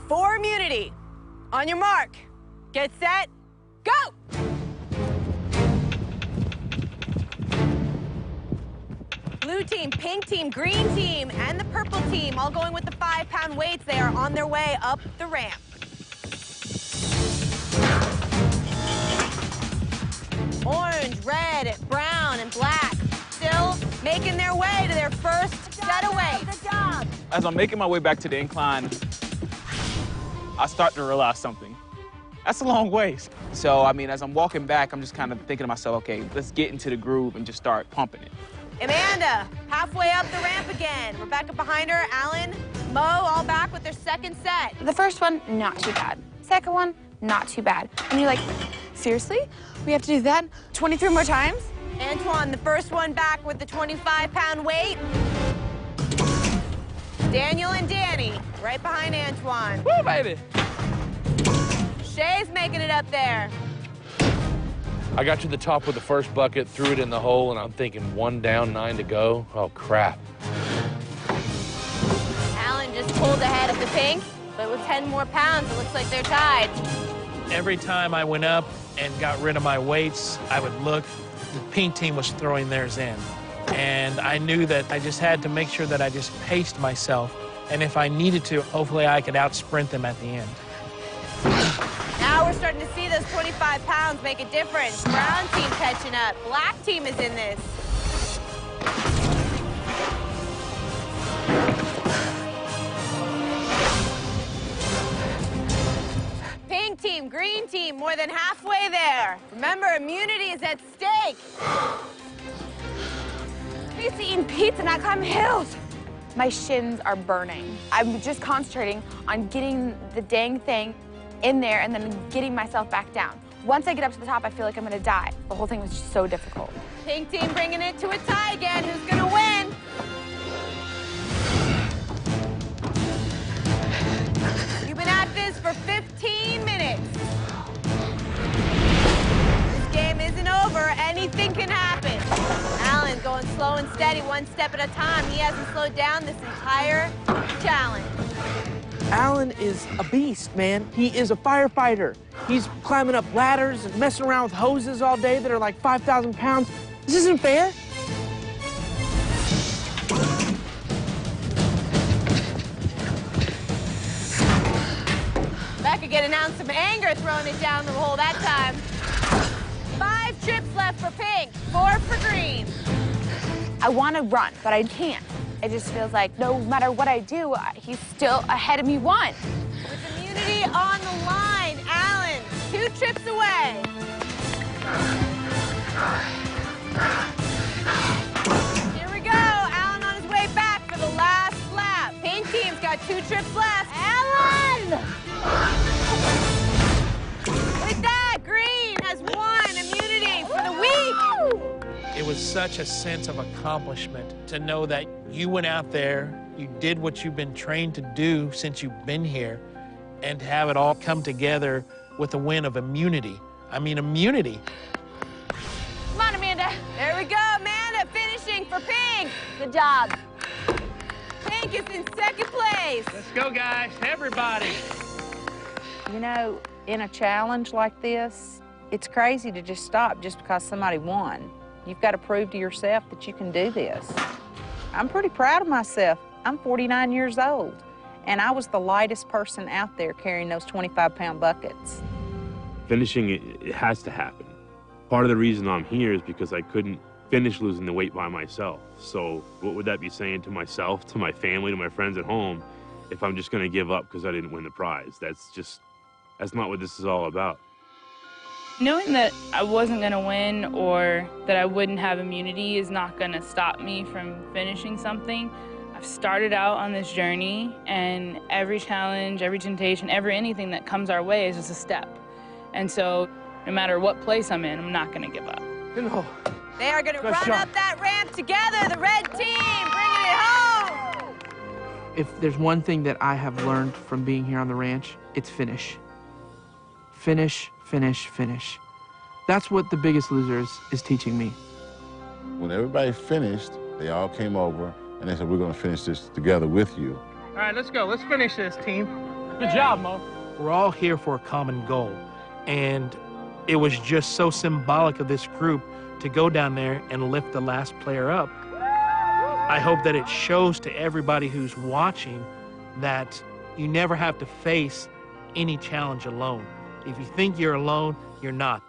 for immunity. On your mark, get set, go! Blue team, pink team, green team, and the purple team all going with the 5-pound weights. They are on their way up the ramp. Orange, red, brown, and black still making their way to their first set of weights. Good job. As I'm making my way back to the incline, I start to realize something. That's a long ways. So, I mean, as I'm walking back, I'm just kind of thinking to myself, okay, let's get into the groove and just start pumping it. Amanda, halfway up the ramp again. Rebecca behind her, Alan, Mo, all back with their second set. The first one, not too bad. Second one, not too bad. And you're like, seriously? We have to do that 23 more times? Antoine, the first one back with the 25-pound weight. Daniel and Danny, right behind Antoine. Woo, baby! Shay's making it up there. I got to the top with the first bucket, threw it in the hole, and I'm thinking 1 down, 9 to go. Oh, crap. Alan just pulled ahead of the pink, but with 10 more pounds, it looks like they're tied. Every time I went up and got rid of my weights, I would look, the pink team was throwing theirs in. And I knew that I just had to make sure that I just paced myself. And if I needed to, hopefully I could out-sprint them at the end. Now we're starting to see those 25 pounds make a difference. Brown team catching up. Black team is in this. Pink team, green team, more than halfway there. Remember, immunity is at stake. I'm used to eating pizza, not climbing hills. My shins are burning. I'm just concentrating on getting the dang thing in there and then getting myself back down. Once I get up to the top, I feel like I'm gonna die. The whole thing was just so difficult. Pink team bringing it to a tie again. Who's gonna win? You've been at this for 15 minutes. This game isn't over. Anything can happen. Alan going slow and steady, one step at a time. He hasn't slowed down this entire challenge. Alan is a beast, man. He is a firefighter. He's climbing up ladders and messing around with hoses all day that are like 5,000 pounds. This isn't fair. Becca getting out some anger, throwing it down the hole that time. 5 trips left for pink, 4 for green. I want to run, but I can't. It just feels like no matter what I do, he's still ahead of me one. With immunity on the line, Alan, 2 trips away. Here we go, Alan on his way back for the last lap. Pink team's got 2 trips left. Alan! With that, green has won immunity for the week. It was such a sense of accomplishment to know that you went out there, you did what you've been trained to do since you've been here, and to have it all come together with a win of immunity. I mean, immunity. Come on, Amanda. There we go, Amanda finishing for pink. Good job. Pink is in 2nd place. Let's go, guys, everybody. You know, in a challenge like this, it's crazy to just stop just because somebody won. You've got to prove to yourself that you can do this. I'm pretty proud of myself. I'm 49 years old, and I was the lightest person out there carrying those 25-pound buckets. Finishing it has to happen. Part of the reason I'm here is because I couldn't finish losing the weight by myself. So what would that be saying to myself, to my family, to my friends at home, if I'm just gonna give up because I didn't win the prize? That's not what this is all about. Knowing that I wasn't going to win or that I wouldn't have immunity is not going to stop me from finishing something. I've started out on this journey, and every challenge, every temptation, anything that comes our way is just a step. And so no matter what place I'm in, I'm not going to give up. No. They are going to run up that ramp together, the red team, bringing it home. If there's one thing that I have learned from being here on the ranch, it's finish. Finish, finish, finish. That's what The Biggest Loser is teaching me. When everybody finished, they all came over and they said, we're going to finish this together with you. All right, let's go. Let's finish this, team. Good job, Mo. We're all here for a common goal, and it was just so symbolic of this group to go down there and lift the last player up. I hope that it shows to everybody who's watching that you never have to face any challenge alone. If you think you're alone, you're not.